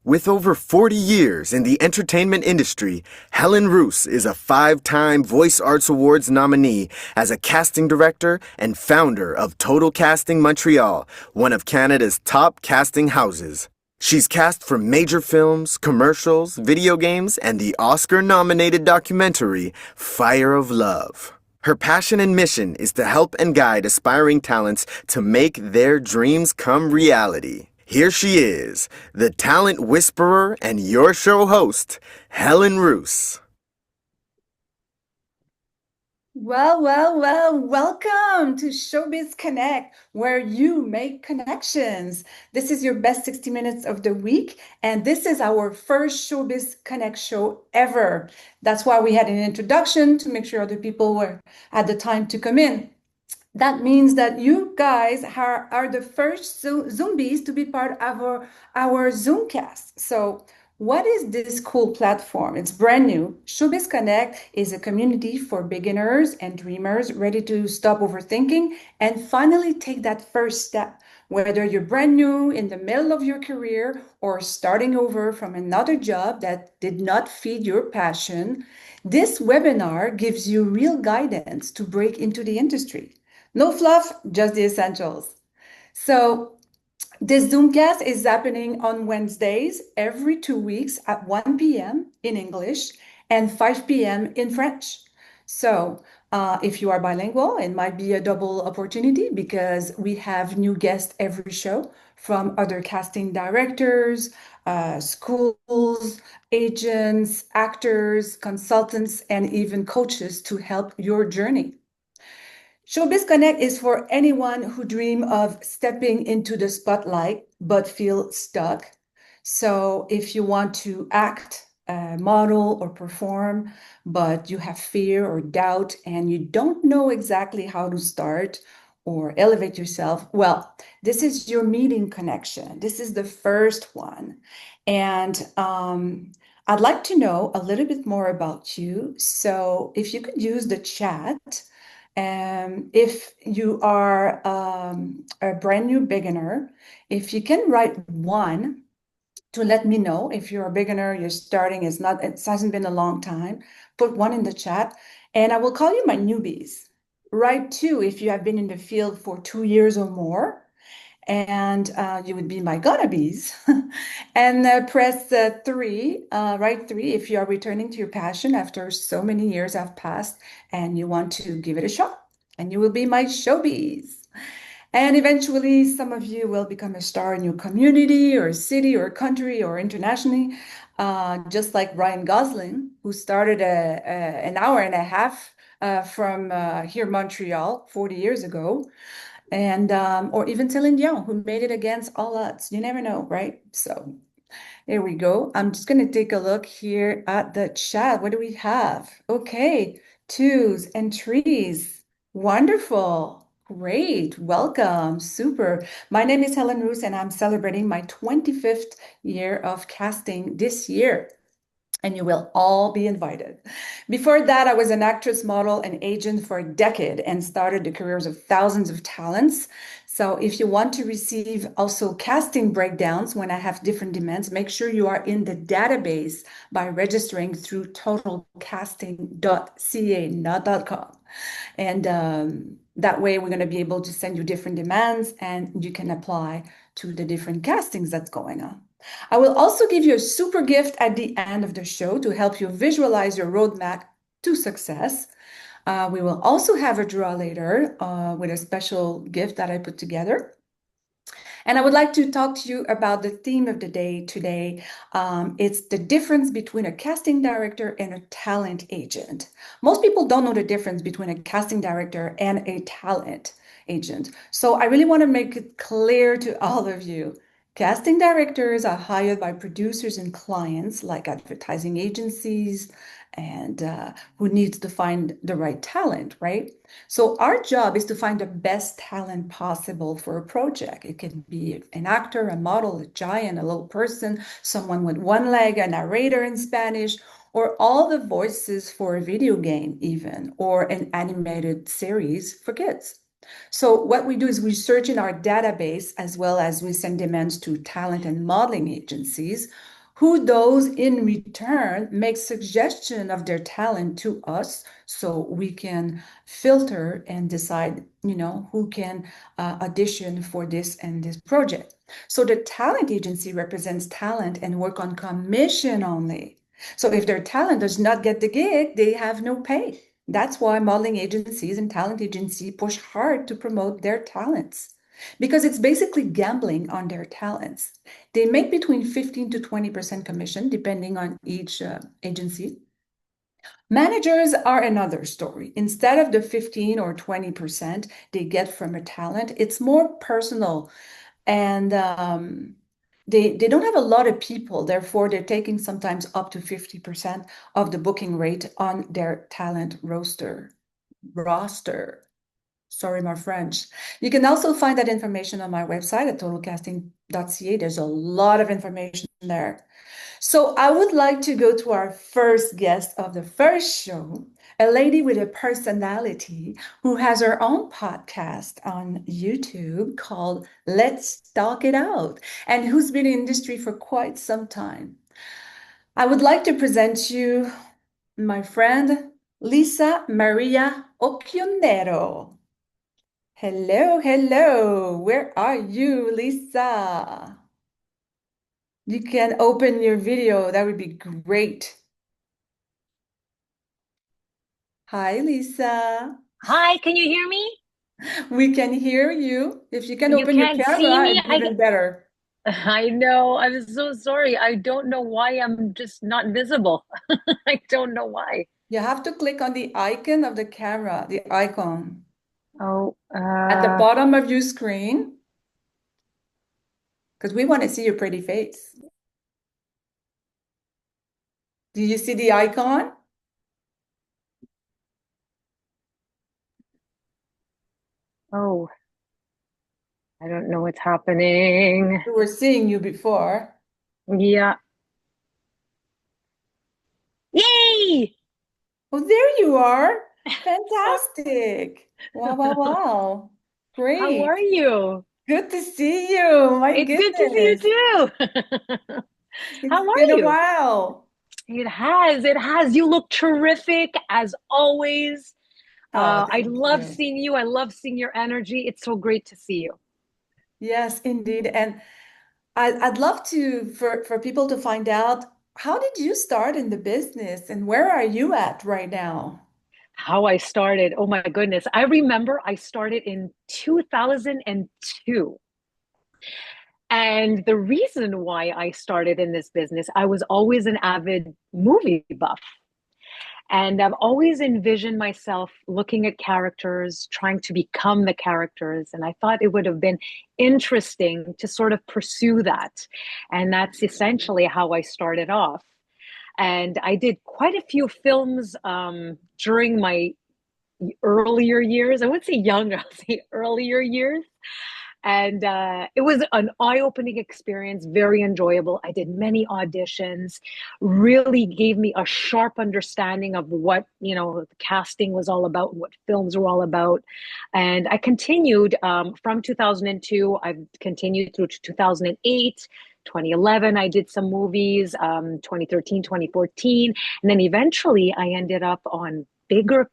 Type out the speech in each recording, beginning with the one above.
With over 40 years in the entertainment industry, Hélène Rousse is a 5-time Voice Arts Awards nominee as a casting director and founder of Total Casting Montreal, one of Canada's top casting houses. She's cast for major films, commercials, video games, and the Oscar-nominated documentary Fire of Love. Her passion and mission is to help and guide aspiring talents to make their dreams come reality. Here she is, the talent whisperer and your show host, Hélène Rousse. Welcome to Showbiz Connect, where you make connections. This is your best 60 minutes of the week, and this is our first Showbiz Connect show ever. That's why we had an introduction to make sure other people had the time to come in. That means that you guys are the first Zombies to be part of our Zoomcast. So what is this cool platform? It's brand new. Showbiz Connect is a community for beginners and dreamers ready to stop overthinking and finally take that first step. Whether you're brand new in the middle of your career or starting over from another job that did not feed your passion, this webinar gives you real guidance to break into the industry. No fluff, just the essentials. So this Zoomcast is happening on Wednesdays every 2 weeks at 1 p.m. in English and 5 p.m. in French. So if you are bilingual, it might be a double opportunity because we have new guests every show from other casting directors, schools, agents, actors, consultants, and even coaches to help your journey. Showbiz Connect is for anyone who dream of stepping into the spotlight but feel stuck. So if you want to act, model, or perform, but you have fear or doubt and you don't know exactly how to start or elevate yourself, well, this is your meeting connection. This is the first one. And I'd like to know a little bit more about you. So if you could use the chat. If you are a brand new beginner, if you can write 1 to let me know if you're a beginner, you're starting, it hasn't been a long time, put 1 in the chat, and I will call you my newbies. write two if you have been in the field for 2 years or more, and you would be my gonnabes. And press three, write three if you are returning to your passion after so many years have passed and you want to give it a shot. And you will be my showbiz. And eventually, some of you will become a star in your community or city or country or internationally, just like Ryan Gosling, who started an hour and a half from here, Montreal, 40 years ago, and or even Celine Dion, who made it against all odds. You never know, right? So there we go. I'm just going to take a look here at the chat. What do we have? Okay, twos and threes. Wonderful. Great. Welcome. Super. My name is Hélène Rousse, and I'm celebrating my 25th year of casting this year, and you will all be invited. Before that, I was an actress, model, and agent for a decade and started the careers of thousands of talents. So if you want to receive also casting breakdowns when I have different demands, make sure you are in the database by registering through totalcasting.ca, not .com. And that way, we're going to be able to send you different demands and you can apply to the different castings that's going on. I will also give you a super gift at the end of the show to help you visualize your roadmap to success. We will also have a draw later with a special gift that I put together. And I would like to talk to you about the theme of the day today. It's the difference between a casting director and a talent agent. Most people don't know the difference between a casting director and a talent agent. So I really want to make it clear to all of you. Casting directors are hired by producers and clients like advertising agencies and who needs to find the right talent, right? So our job is to find the best talent possible for a project. It can be an actor, a model, a giant, a little person, someone with one leg, a narrator in Spanish, or all the voices for a video game even, or an animated series for kids. So what we do is we search in our database as well as we send demands to talent and modeling agencies who those in return make suggestion of their talent to us so we can filter and decide, who can audition for this and this project. So the talent agency represents talent and work on commission only. So if their talent does not get the gig, they have no pay. That's why modeling agencies and talent agencies push hard to promote their talents because it's basically gambling on their talents. They make between 15 to 20% commission depending on each agency. Managers are another story. Instead of the 15 or 20% they get from a talent, it's more personal and they don't have a lot of people. Therefore, they're taking sometimes up to 50% of the booking rate on their talent roster. Sorry, my French. You can also find that information on my website at totalcasting.ca. There's a lot of information there. So I would like to go to our first guest of the first show, a lady with a personality who has her own podcast on YouTube called Let's Talk It Out, and who's been in the industry for quite some time. I would like to present you my friend, Lisa Maria Occhionero. Hello, hello. Where are you, Lisa? You can open your video. That would be great. Hi, Lisa. Hi, can you hear me? We can hear you. If you can You open your can't see camera, me. it's even better. I know. I'm so sorry. I don't know why I'm just not visible. I don't know why. You have to click on the icon of the camera, the icon Oh, at the bottom of your screen, because we want to see your pretty face. Do you see the icon? oh, I don't know what's happening. We were seeing you before. Yeah. Yay! Oh, there you are. Fantastic. Wow, wow, wow. How are Great. you? Good to see you. My It's good to see you goodness. too. It's How are been a you? while. It has. You look terrific as always. Oh, I thank love you. seeing you. I love seeing your energy. It's so great to see you. Yes, indeed. And I'd love to for people to find out how did you start in the business and where are you at right now? How I started. Oh my goodness. I remember I started in 2002. And the reason why I started in this business, I was always an avid movie buff. And I've always envisioned myself looking at characters, trying to become the characters. And I thought it would have been interesting to sort of pursue that. And that's essentially how I started off. And I did quite a few films during my earlier years. I wouldn't say younger, I'll say earlier years. And it was an eye-opening experience, very enjoyable. I did many auditions, really gave me a sharp understanding of what, the casting was all about, what films were all about. And I continued from 2002, I've continued through to 2008. 2011, I did some movies, 2013, 2014. And then eventually I ended up on bigger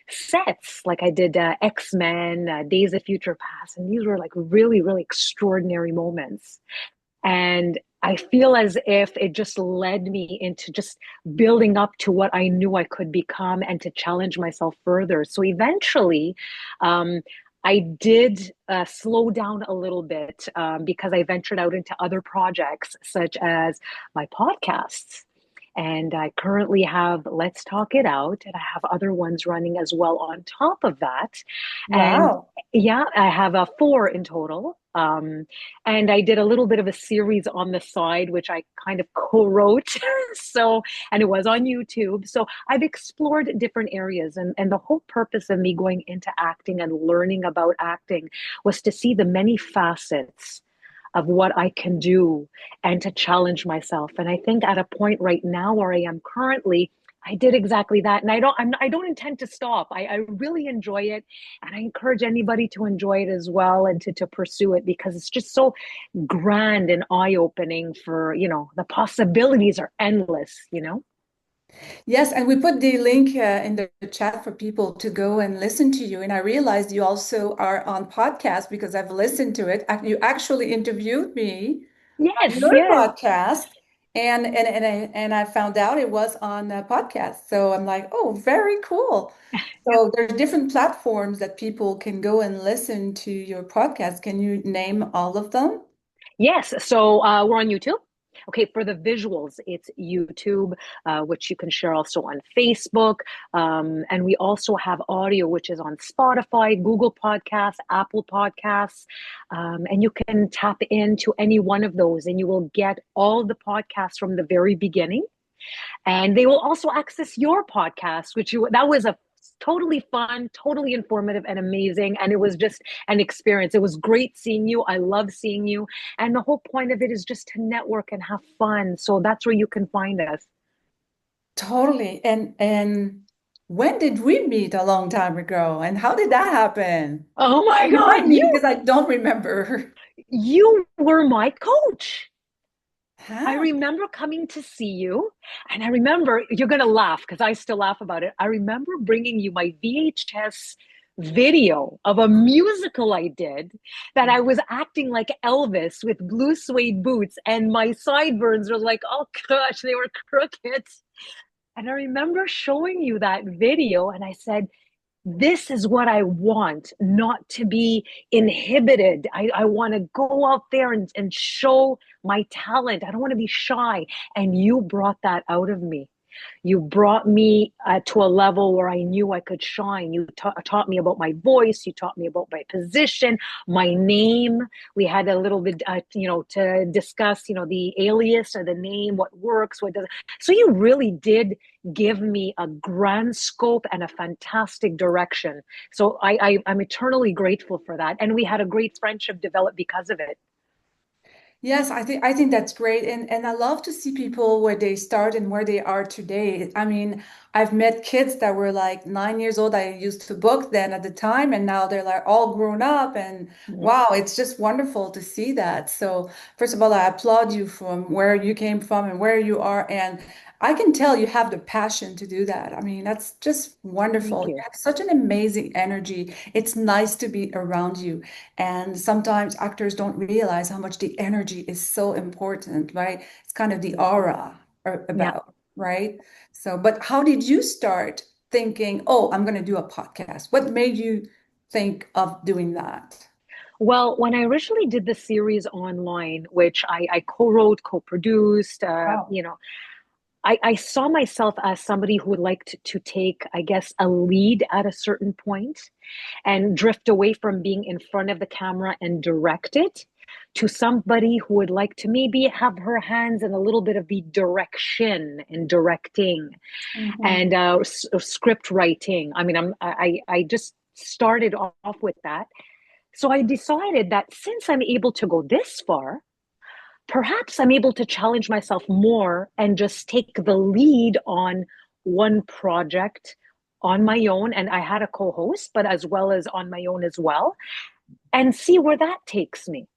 sets. Like I did X-Men, Days of Future Past, and these were like really, really extraordinary moments. And I feel as if it just led me into just building up to what I knew I could become and to challenge myself further. So eventually, um, I did slow down a little bit because I ventured out into other projects, such as my podcasts. And I currently have Let's Talk It Out, and I have other ones running as well on top of that. And Wow. yeah, I have four in total. And I did a little bit of a series on the side, which I kind of co-wrote. So, and it was on YouTube. So I've explored different areas. And the whole purpose of me going into acting and learning about acting was to see the many facets of what I can do and to challenge myself. And I think at a point right now where I am currently, I did exactly that, and I don't intend to stop. I really enjoy it, and I encourage anybody to enjoy it as well and to pursue it because it's just so grand and eye opening. For the possibilities are endless. Yes, and we put the link in the chat for people to go and listen to you. And I realized you also are on podcast because I've listened to it. You actually interviewed me on Yes, your yes. podcast, and I found out it was on a podcast. So I'm like, oh, very cool. Yep. So there's different platforms that people can go and listen to your podcast. Can you name all of them? Yes, so we're on YouTube. Okay, for the visuals, it's YouTube, which you can share also on Facebook. And we also have audio, which is on Spotify, Google Podcasts, Apple Podcasts. And you can tap into any one of those, and you will get all the podcasts from the very beginning, and they will also access your podcast, that was a totally fun, totally informative and amazing. And it was just an experience. It was great seeing you. I love seeing you. And the whole point of it is just to network and have fun. So that's where you can find us. Totally. And when did we meet a long time ago? And how did that happen? Oh my Remind God, me you because I don't remember. you were my coach. I Huh? remember coming to see you, and I remember you're going to laugh because I still laugh about it. I remember bringing you my VHS video of a musical I did that I was acting like Elvis with blue suede boots, and my sideburns were like, oh gosh, they were crooked. And I remember showing you that video, and I said, this is what I want, not to be inhibited. I want to go out there and show my talent. I don't want to be shy. And you brought that out of me. You brought me to a level where I knew I could shine. You taught me about my voice. You taught me about my position, my name. We had a little bit, to discuss, the alias or the name, what works, what doesn't. So you really did give me a grand scope and a fantastic direction. So I'm eternally grateful for that. And we had a great friendship develop because of it. Yes, I think that's great. And I love to see people where they start and where they are today. I mean, I've met kids that were like 9 years old. I used to book then at the time, and now they're like all grown up. And Mm. wow, it's just wonderful to see that. So, first of all, I applaud you from where you came from and where you are. And I can tell you have the passion to do that. I mean, that's just Thank wonderful. You you. have such an amazing energy. It's nice to be around you. And sometimes actors don't realize how much the energy is so important, right? It's kind of the aura Yeah. about, right? So, but how did you start thinking, oh, I'm going to do a podcast? What made you think of doing that? Well, when I originally did the series online, which I co-wrote, co-produced, Wow. I saw myself as somebody who would like to take, I guess, a lead at a certain point and drift away from being in front of the camera and direct it to somebody who would like to maybe have her hands in a little bit of the direction and directing Mhm. and script writing. I mean, I just started off with that. So I decided that since I'm able to go this far, perhaps I'm able to challenge myself more and just take the lead on one project on my own. And I had a co host, but as well as on my own as well, and see where that takes me.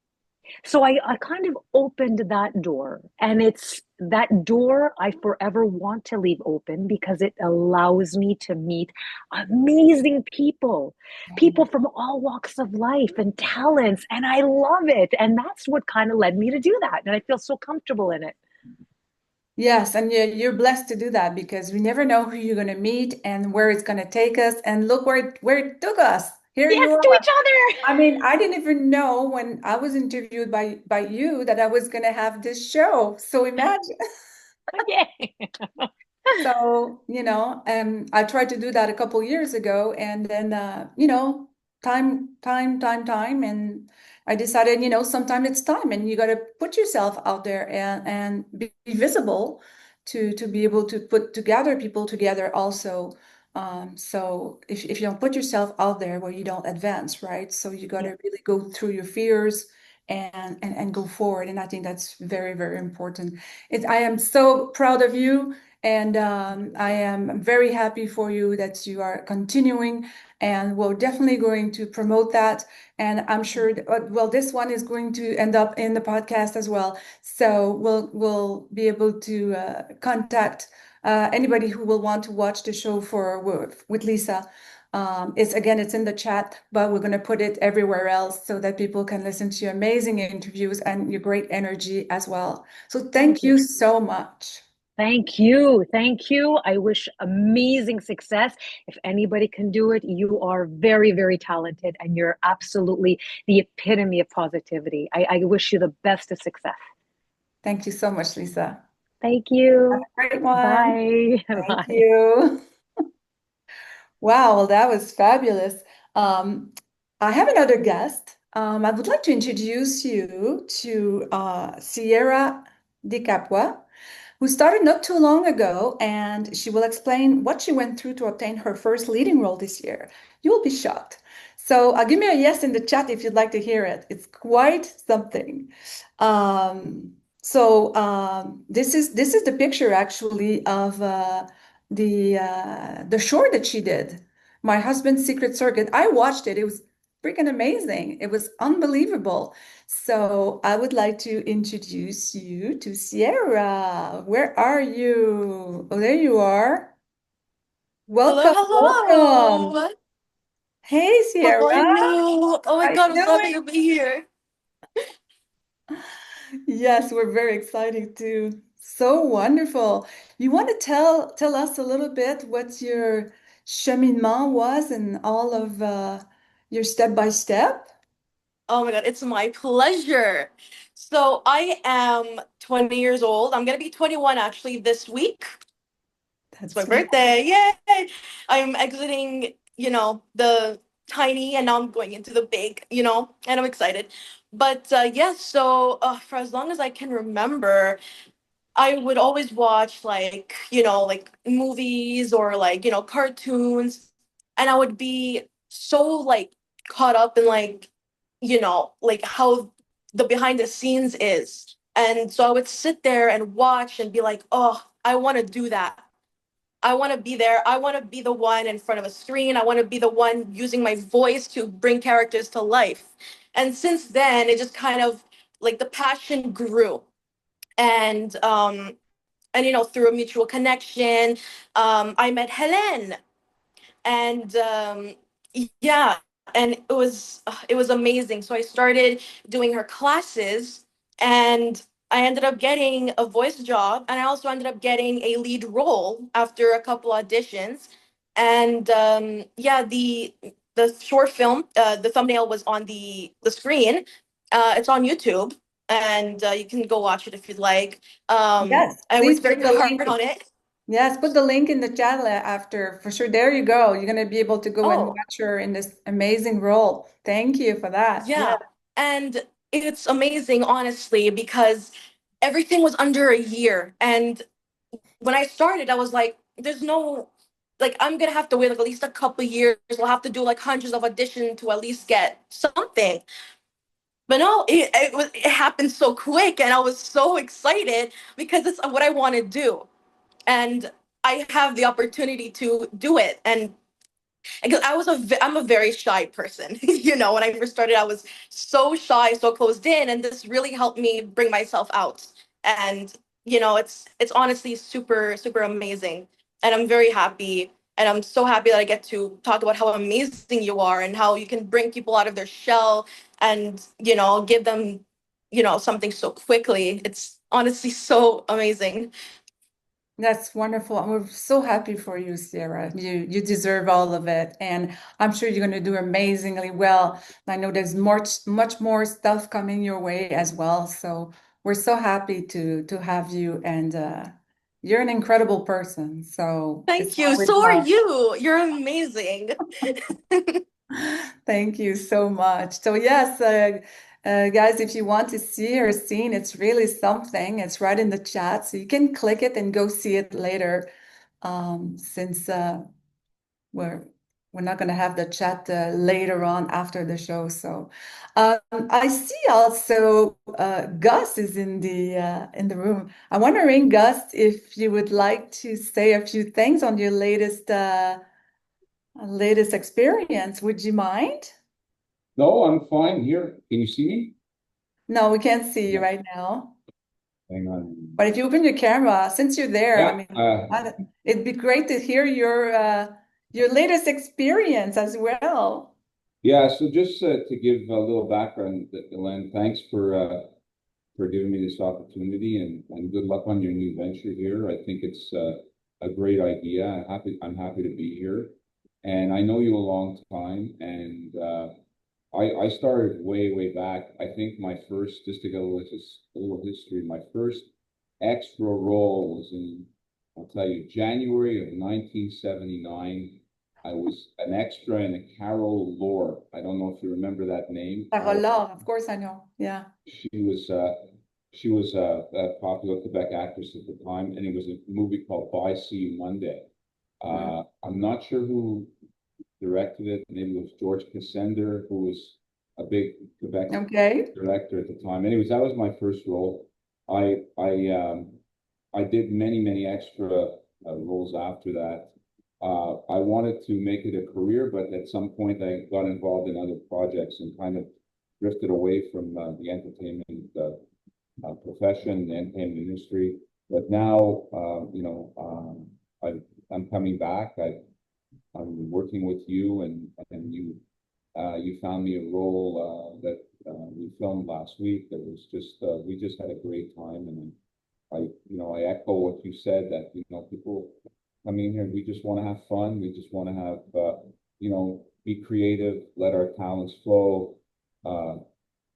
So I kind of opened that door, and it's that door I forever want to leave open because it allows me to meet amazing people, people from all walks of life and talents, and I love it. And that's what kind of led me to do that. And I feel so comfortable in it. Yes, and you're blessed to do that because we never know who you're going to meet and where it's going to take us. And look where it took us. Here you Yes, to are. each other. I mean, I didn't even know when I was interviewed by you that I was going to have this show. So imagine. Okay. So, I tried to do that a couple years ago, and then, time, and I decided, sometime it's time, and you got to put yourself out there and be visible to be able to put together people together also. So if you don't put yourself out there, well, you don't advance, right? So you got Yeah, to really go through your fears and go forward, and I think that's very, very important. I am so proud of you. And I am very happy for you that you are continuing, and we're definitely going to promote that. And I'm sure, well, this one is going to end up in the podcast as well. So we'll be able to contact anybody who will want to watch the show with Lisa. It's in the chat, but we're going to put it everywhere else so that people can listen to your amazing interviews and your great energy as well. So thank thank you. you so much. Thank you. Thank you. I wish amazing success. If anybody can do it, you are very, very talented and you're absolutely the epitome of positivity. I wish you the best of success. Thank you so much, Lisa. Thank Have you. a great one. Bye. Thank Bye. you. Wow, well, that was fabulous. Um, I have another guest. I would like to introduce you to Sierra Di Capua, who started not too long ago, and she will explain what she went through to obtain her first leading role this year. You will be shocked. So give me a yes in the chat if you'd like to hear it. It's quite something. This is the picture actually of the short that she did. My husband's Secret Circuit. I watched it. It was freaking amazing. It was unbelievable. So I would like to introduce you to Sierra. Where are you? Oh, there you are. Hello, Welcome, welcome. hello. Hey, How Sierra. are you? Oh my How God, you I'm so happy doing? to be here. Yes, we're very excited too. So wonderful. You want to tell us a little bit what your cheminement was and all of your step by step? Oh my God, it's my pleasure. So I am 20 years old. I'm gonna be 21 actually this week. It's my That's birthday. Yay! I'm exiting, the tiny and now I'm going into the big, and I'm excited. But yes, so for as long as I can remember, I would always watch like movies or cartoons, and I would be so like caught up in like how the behind the scenes is. And so I would sit there and watch and be like, "Oh, I want to do that." I want to be there. I want to be the one in front of a screen. I want to be the one using my voice to bring characters to life. And since then, it just kind of like the passion grew. And you know, through a mutual connection, I met Hélène, and yeah, and it was amazing. So I started doing her classes, and I ended up getting a voice job, and I also ended up getting a lead role after a couple auditions. And yeah, the short film, the thumbnail was on the screen. It's on YouTube, and you can go watch it if you'd like. Yes, I please worked put very the hard link. on it. Yes, put the link in the chat after for sure. There you go. You're going to be able to go and Oh, watch her in this amazing role. Thank you for that. Yeah. yeah. And it's amazing, honestly, because everything was under a year. And when I started, I was like, there's no, like, I'm going to have to wait like at least a couple years. We'll have to do like hundreds of auditions to at least get something. But no, it happened so quick. And I was so excited because it's what I want to do. And I have the opportunity to do it. And because I'm a very shy person. You know, when I first started, I was so shy, so closed in, and this really helped me bring myself out. And you know, it's honestly super amazing, and I'm very happy. And I'm so happy that I get to talk about how amazing you are and how you can bring people out of their shell and, you know, give them, you know, something so quickly. It's honestly so amazing. That's wonderful. And we're so happy for you, Sierra. You deserve all of it. And I'm sure you're going to do amazingly well. I know there's much more stuff coming your way as well. So we're so happy to have you, and you're an incredible person. So it's Thank you. always So are you. You're amazing. thank you so much. So yes, guys, if you want to see her scene, it's really something. It's right in the chat, so you can click it and go see it later. Since we're we're not going to have the chat later on after the show. So I see also Gus is in the room. I'm wondering, Gus, if you would like to say a few things on your latest experience. Would you mind? No, I'm fine here. Can you see me? No, we can't see you Yeah, right now. hang on. But if you open your camera, since you're there, I Yeah, mean, it'd be great to hear your latest experience as well. yeah. So just to give a little background, Hélène, thanks for giving me this opportunity and good luck on your new venture here. I think it's a great idea. I'm happy to be here, and I know you a long time, and I started way back. I think my first, just to go with a little history, my first extra role was in, I'll tell you, January of 1979. I was an extra in a Carol Lore. I don't know if you remember that name. Parola, of course I know. Yeah. She was a popular Quebec actress at the time, and it was a movie called Bye See You Monday. Mm. I'm not sure who directed it. Maybe it was George Cassender, who was a big Quebec Okay. director at the time. Anyways, that was my first role. I did many extra roles after that. I wanted to make it a career, but at some point I got involved in other projects and kind of drifted away from the entertainment profession, the entertainment industry. But now, I'm coming back. I'm working with you, and you found me a role that we filmed last week. That was just we just had a great time, and I echo what you said, that people coming here, we just want to have fun. We just want to have be creative, let our talents flow, uh,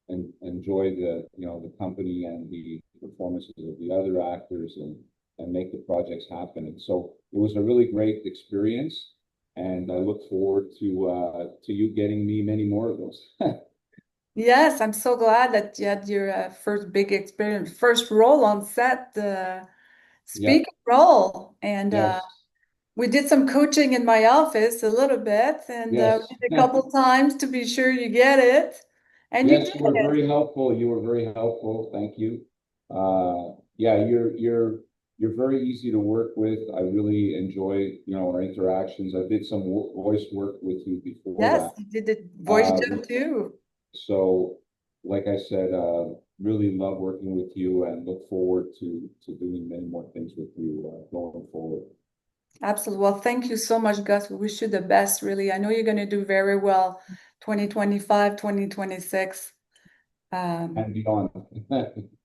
and enjoy the company and the performances of the other actors, and make the projects happen. And so it was a really great experience, and I look forward to you getting me many more of those. Yes, I'm so glad that you had your first big experience, first role on set, Yeah. speaking role. And Yes. we did some coaching in my office a little bit, and Yes. we did a couple times to be sure you get it. And you Yes, did you were it. very helpful. You were very helpful. Thank you. Yeah, you're very easy to work with. I really enjoy, our interactions. I did some voice work with you before Yes, that. you did the voice Uh, job too. so, like I said, really love working with you and look forward to doing many more things with you going forward. Absolutely. Well, thank you so much, Gus. We wish you the best, really. I know you're going to do very well 2025, 2026, And beyond.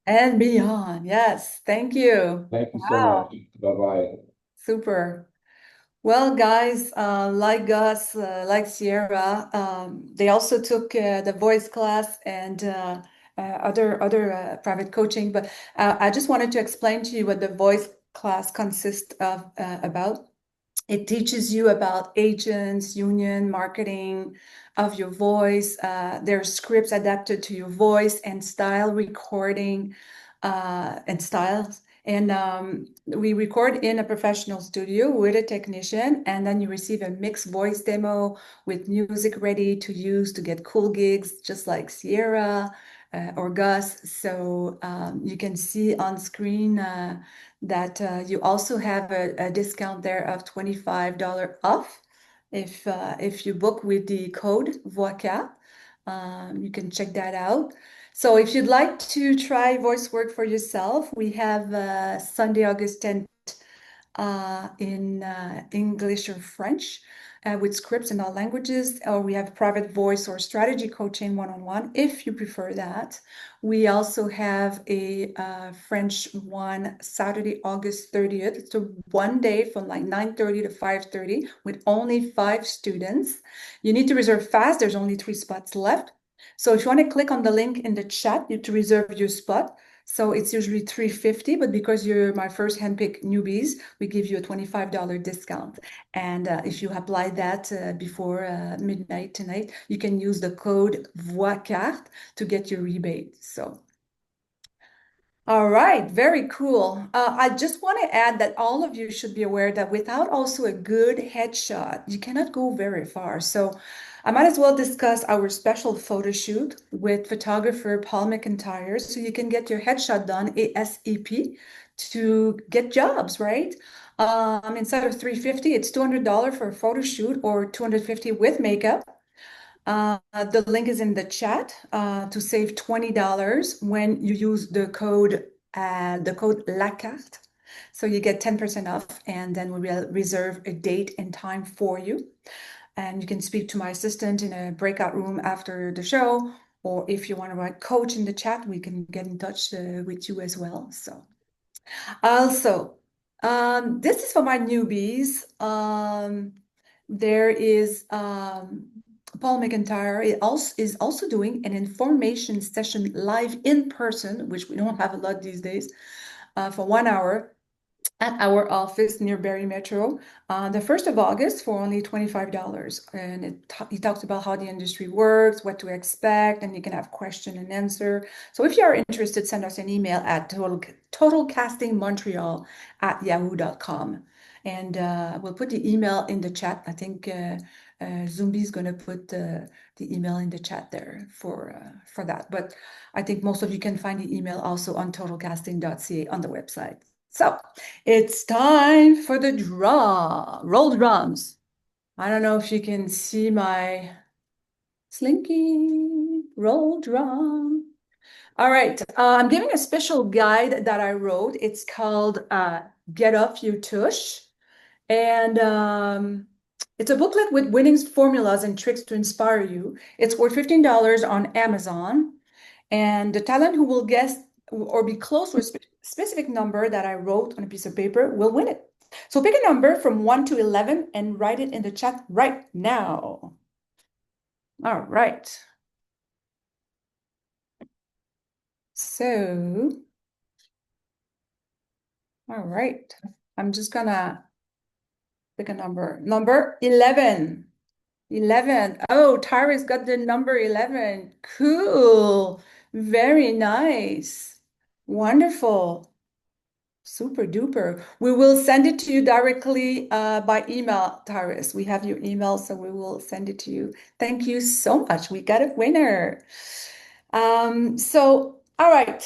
and beyond. Yes, thank you. Thank you so Wow, much. Bye-bye. super. Well, guys, like Gus, like Sierra, they also took the voice class and other private coaching. But I just wanted to explain to you what the voice class consists of about. It teaches you about agents, union, marketing of your voice. There are scripts adapted to your voice and style recording and styles. And we record in a professional studio with a technician, and then you receive a mixed voice demo with music ready to use to get cool gigs, just like Sierra or Gus. So you can see on screen that you also have a discount there of $25 off if you book with the code VOICA. You can check that out. So if you'd like to try voice work for yourself, we have Sunday, August 10th in English or French with scripts in all languages, or we have private voice or strategy coaching one-on-one if you prefer that. We also have a French one Saturday, August 30th. So one day from like 9:30 to 5:30 with only 5 students. You need to reserve fast. There's only 3 spots left. So if you want to click on the link in the chat to reserve your spot, so it's usually $350, but because you're my first handpicked newbies, we give you a $25 discount. And if you apply that before midnight tonight, you can use the code VOICARTE to get your rebate. So, all right, very cool. I just want to add that all of you should be aware that without also a good headshot, you cannot go very far. So I might as well discuss our special photo shoot with photographer Paul McIntyre so you can get your headshot done ASAP to get jobs, right? Instead of $350, it's $200 for a photo shoot or $250 with makeup. The link is in the chat to save $20 when you use the code LACARTE. So you get 10% off, and then we will reserve a date and time for you. And you can speak to my assistant in a breakout room after the show, or if you want to write coach in the chat, we can get in touch with you as well. So also, this is for my newbies. There is Paul McIntyre is also doing an information session live in person, which we don't have a lot these days, for 1 hour at our office near Barrie Metro, the 1st of August for only $25. And he talks about how the industry works, what to expect, and you can have question and answer. So if you are interested, send us an email at totalcastingmontreal@yahoo.com. And we'll put the email in the chat. I think Zumbi's going to put the email in the chat there for that. But I think most of you can find the email also on totalcasting.ca on the website. So it's time for the draw. Roll drums. I don't know if you can see my slinky roll drum. All right, I'm giving a special guide that I wrote. It's called Get Off Your Tush. And it's a booklet with winning formulas and tricks to inspire you. It's worth $15 on Amazon. And the talent who will guess or be close to a specific number that I wrote on a piece of paper will win it. So pick a number from 1 to 11 and write it in the chat right now. All right. So, all right. I'm just gonna pick a number. Number 11. 11. Oh, Tara's got the number 11. Cool. Very nice. Wonderful. Super duper. We will send it to you directly by email, Taris. We have your email, so we will send it to you. Thank you so much. We got a winner. All right.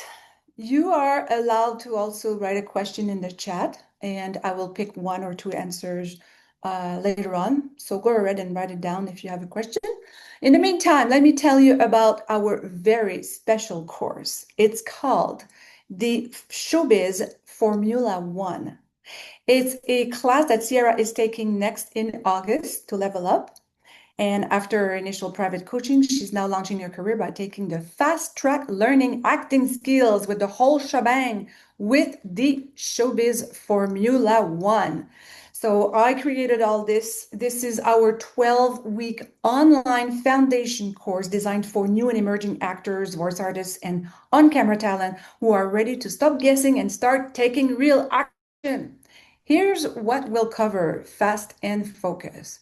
You are allowed to also write a question in the chat, and I will pick one or two answers later on. So go ahead and write it down if you have a question. In the meantime, let me tell you about our very special course. It's called the Showbiz Formula One. It's a class that Sierra is taking next in August to level up. And after her initial private coaching, she's now launching her career by taking the fast track learning acting skills with the whole shebang with the Showbiz Formula One. So I created all this. This is our 12-week online foundation course designed for new and emerging actors, voice artists, and on-camera talent who are ready to stop guessing and start taking real action. Here's what we'll cover fast and focus.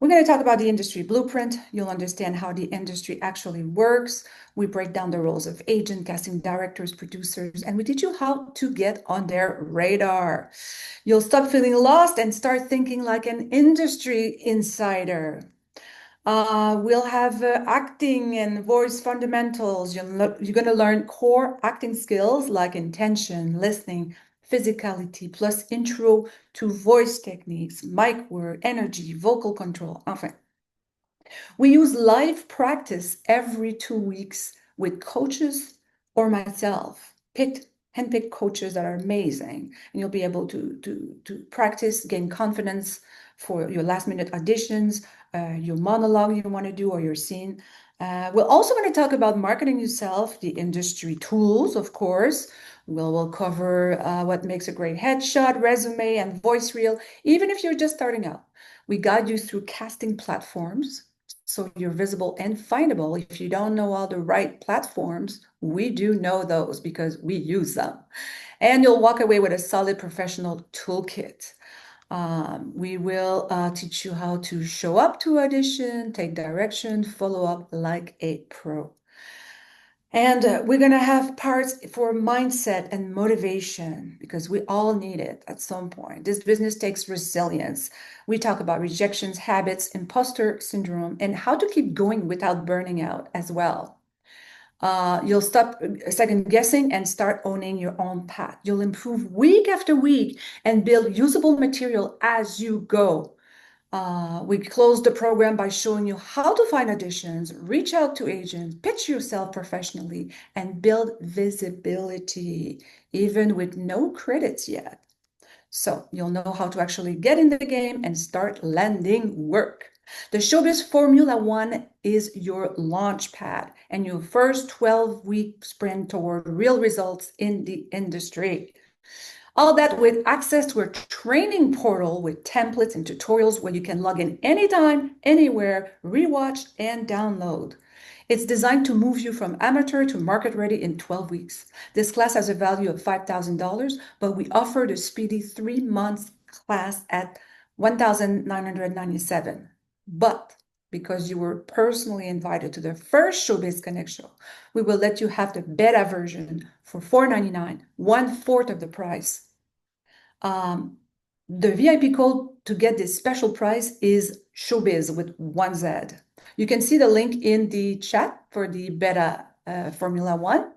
We're going to talk about the industry blueprint. You'll understand how the industry actually works. We break down the roles of agent, casting directors, producers, and we teach you how to get on their radar. You'll stop feeling lost and start thinking like an industry insider. We'll have acting and voice fundamentals. You're going to learn core acting skills like intention, listening, physicality, plus intro to voice techniques, mic work, energy, vocal control. Enfin, we use live practice every 2 weeks with coaches or myself, handpicked coaches that are amazing, and you'll be able to practice, gain confidence for your last minute auditions, your monologue you want to do, or your scene. We're also going to talk about marketing yourself, the industry tools, of course. We'll cover what makes a great headshot, resume, and voice reel, even if you're just starting out. We guide you through casting platforms, so you're visible and findable. If you don't know all the right platforms, we do know those because we use them. And you'll walk away with a solid professional toolkit. We will teach you how to show up to audition, take direction, follow up like a pro. And we're going to have parts for mindset and motivation because we all need it at some point. This business takes resilience. We talk about rejections, habits, imposter syndrome, and how to keep going without burning out as well. You'll stop second guessing and start owning your own path. You'll improve week after week and build usable material as you go. We close the program by showing you how to find auditions, reach out to agents, pitch yourself professionally, and build visibility, even with no credits yet. So you'll know how to actually get in the game and start landing work. The Showbiz Formula One is your launch pad and your first 12-week sprint toward real results in the industry. All that with access to a training portal with templates and tutorials where you can log in anytime, anywhere, rewatch, and download. It's designed to move you from amateur to market ready in 12 weeks. This class has a value of $5,000, but we offer the speedy 3 month class at $1,997. But because you were personally invited to the first Showbiz Connect show, we will let you have the beta version for $499, 1/4 of the price. The VIP code to get this special price is Showbiz with 1Z. You can see the link in the chat for the beta Formula One.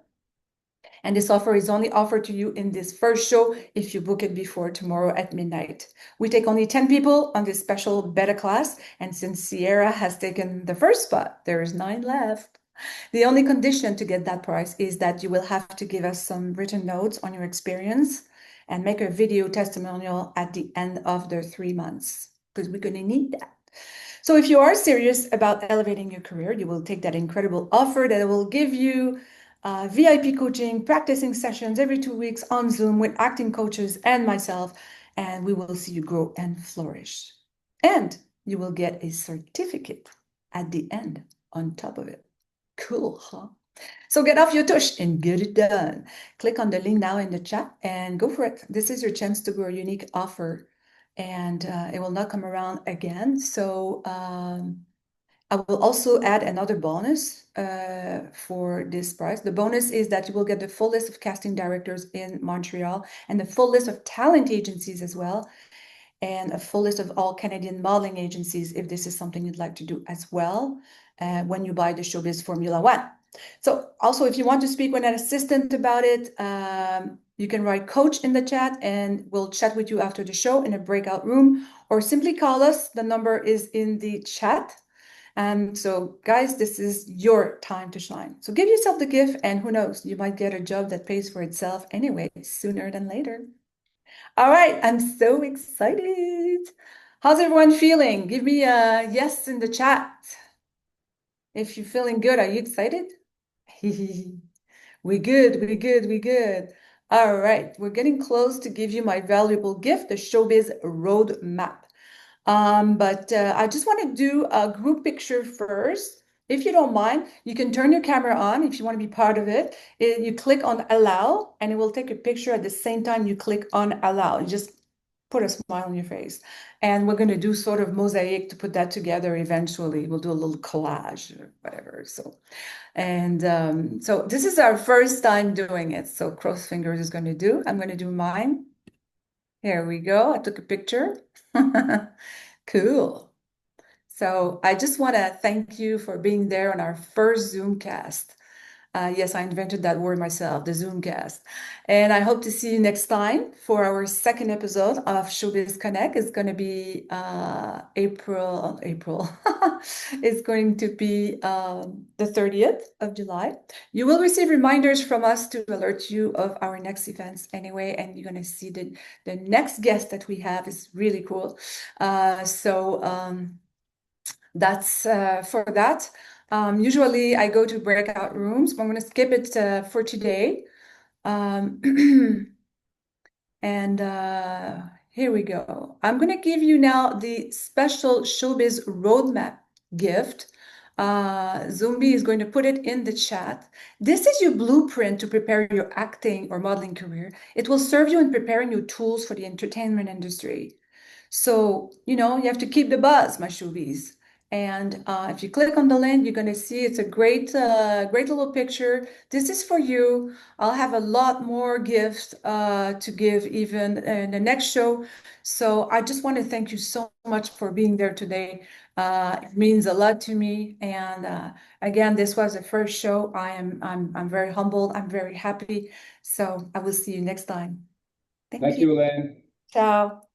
And this offer is only offered to you in this first show if you book it before tomorrow at midnight. We take only 10 people on this special beta class. And since Sierra has taken the first spot, there is 9 left. The only condition to get that price is that you will have to give us some written notes on your experience and make a video testimonial at the end of the 3 months, because we're going to need that. So if you are serious about elevating your career, you will take that incredible offer that will give you VIP coaching, practicing sessions every 2 weeks on Zoom with acting coaches and myself, and we will see you grow and flourish. And you will get a certificate at the end on top of it. Cool, huh? So get off your tush and get it done. Click on the link now in the chat and go for it. This is your chance to grow a unique offer, and it will not come around again. So I will also add another bonus for this price. The bonus is that you will get the full list of casting directors in Montreal and the full list of talent agencies as well, and a full list of all Canadian modeling agencies if this is something you'd like to do as well when you buy the Showbiz Formula One. So also, if you want to speak with an assistant about it, you can write coach in the chat and we'll chat with you after the show in a breakout room, or simply call us. The number is in the chat. And so guys, this is your time to shine. So give yourself the gift, and who knows, you might get a job that pays for itself anyway, sooner than later. All right, I'm so excited. How's everyone feeling? Give me a yes in the chat. If you're feeling good, are you excited? We good, we good, we good. All right, we're getting close to give you my valuable gift, the Showbiz Roadmap. But I just want to do a group picture first. If you don't mind, you can turn your camera on if you want to be part of it. You click on allow and it will take a picture at the same time you click on allow. You just put a smile on your face. And we're going to do sort of mosaic to put that together eventually. We'll do a little collage or whatever. So this is our first time doing it. So cross fingers is going to do. I'm going to do mine. Here we go. I took a picture. Cool. So I just want to thank you for being there on our first Zoomcast. Yes, I invented that word myself, the Zoomcast. And I hope to see you next time for our second episode of Showbiz Connect. It's going to be April. It's going to be the 30th of July. You will receive reminders from us to alert you of our next events anyway, and you're going to see the next guest that we have is really cool. That's for that. Usually I go to breakout rooms, but I'm going to skip it for today. And here we go. I'm going to give you now the special Showbiz Roadmap gift. Zumbi is going to put it in the chat. This is your blueprint to prepare your acting or modeling career. It will serve you in preparing your tools for the entertainment industry. So, you have to keep the buzz, my showbiz. And if you click on the link, you're going to see it's a great little picture. This is for you. I'll have a lot more gifts to give even in the next show. So I just want to thank you so much for being there today. It means a lot to me. And again, this was the first show. I'm very humbled. I'm very happy. So I will see you next time. Thank you, Hélène. Ciao.